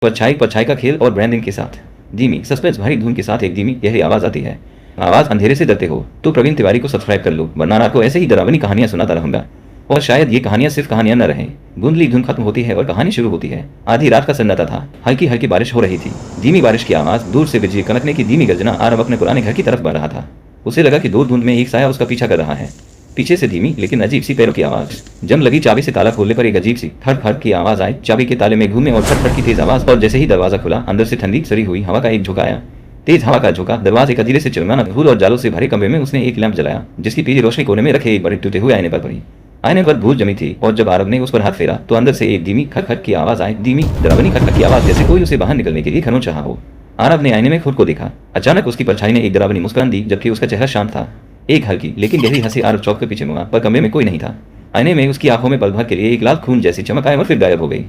परछाई परछाई का खेल और ब्रांडिंग के साथ धीमी सस्पेंस भरी धुन के साथ एक धीमी गहरी आवाज आती है। आवाज अंधेरे से डरते हो तो प्रवीण तिवारी को सब्सक्राइब कर लो, वरना रात को ऐसे ही डरावनी कहानियां सुनाता रहूंगा। और शायद ये कहानियां सिर्फ कहानियां न रहें। गूंजली धुन खत्म होती है और कहानी शुरू होती है। आधी रात का सन्नाटा था, हल्की हल्की बारिश हो रही थी। धीमी बारिश की आवाज, दूर से बिजली कड़कने की धीमी गर्जना। आरव अपने पुराने घर की तरफ बढ़ रहा था। उसे लगा कि दूर धुंध में एक साया उसका पीछा कर रहा है। पीछे से धीमी लेकिन अजीब सी पैरों की आवाज। जंग लगी चाबी से ताला खोलने पर एक अजीब सी फट फट की आवाज आई। चाबी के ताले में घूमे और फट फट की तेज आवाज। और जैसे ही दरवाजा खुला, अंदर से ठंडी सरी हुई हवा का एक झोंका आया। तेज हवा का झोंका, दरवाजे का धीरे से चिलमाना। धूल और जालों से भरे कमरे में उसने एक लैंप जलाया, जिसकी पीली रोशनी कोने में रखे एक बड़े टूटे हुए आईने पर पड़ी। आईने पर धूल जमी थी और जब आरव ने उस पर हाथ फेरा तो अंदर से एक धीमी खटखट की आवाज आई। धीमी डरावनी खटखट की आवाज, जैसे कोई उसे बाहर निकलने के लिए खरोंच रहा हो। आरव ने आईने में खुद को देखा। अचानक उसकी परछाई ने एक डरावनी मुस्कान दी, जबकि उसका चेहरा शांत था। एक हल्की लेकिन गहरी हंसी। आरव चौक के पीछे मुड़ा, पर कमरे में कोई नहीं था। आईने में उसकी आंखों में पल भर के लिए एक लाल खून जैसी चमक आई और फिर गायब हो गई।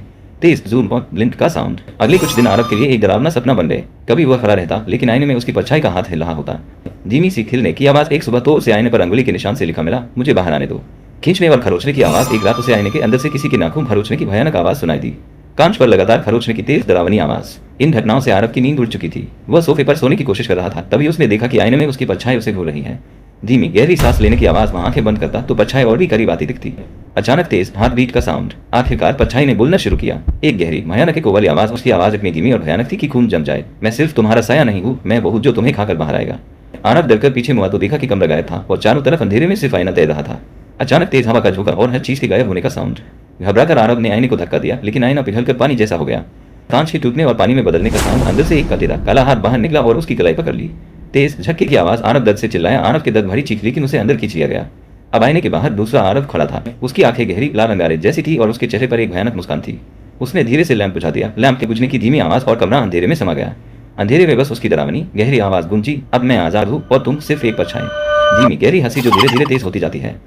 तेज जूम और ब्लिंक का साउंड। अगले कुछ दिन आरव के लिए एक डरावना सपना बन गए। कभी वह खड़ा रहता, लेकिन आईने में उसकी परछाई का हाथ हिल रहा होता। धीमी सी खिलने की आवाज। एक सुबह तो उसे आईने पर अंगुली के निशान से लिखा मिला, मुझे बाहर आने दो। खींचने और खरोचने की आवाज। एक रात उसे आईने के अंदर से किसी के नाखून खरोचने की भयानक आवाज सुनाई दी। कांच पर लगातार खरोचने की तेज डरावनी आवाज। इन घटनाओं से आरव की नींद उड़ चुकी थी। वह सोफे पर सोने की कोशिश कर रहा था, तभी उसने देखा कि आईने में उसकी परछाई उसे घूर रही है। धीमी गहरी सांस लेने की आवाज। वह आंखें बंद करता तो परछाई और भी करीब आती दिखती। अचानक तेज हार्ट बीट का साउंड। आखिरकार परछाई ने बोलना शुरू किया। एक गहरी भयानक एक वाली आवाज। उसकी आवाज इतनी धीमी और भयानक थी कि खून जम जाए। मैं सिर्फ तुम्हारा साया नहीं हूँ, मैं वो जो तुम्हें खाकर बाहर आएगा। आरव डरकर पीछे मुड़ा तो देखा कि कमरा गायब था और चारों तरफ अंधेरे में सिर्फ आईना तैर रहा था। अचानक तेज हवा का झोंका और हर चीज के गायब होने का साउंड। घबराकर आरव ने आईने को धक्का दिया, लेकिन आईना पिघलकर पानी जैसा हो गया। कांच के टूटने और पानी में बदलने का साउंड। अंदर से एक कतेरा काला हाथ बाहर निकला और उसकी कलाई पकड़ ली। तेज झटके की आवाज। आरव दर्द से चिल्लाया। आरव के दर्द भरी चीख, लेकिन उसे अंदर खींच लिया गया। अब आईने के बाहर दूसरा आरव खड़ा था। उसकी आंखें गहरी लाल अंगारे जैसी थी और उसके चेहरे पर एक भयानक मुस्कान थी। उसने धीरे से लैंप बुझा दिया। लैंप के बुझने की धीमी आवाज और कमरा अंधेरे में समा गया। अंधेरे में बस उसकी डरावनी गहरी आवाज गूंजी, अब मैं आजाद हूँ और तुम सिर्फ एक परछाई। धीमी गहरी हंसी जो धीरे धीरे तेज होती जाती है।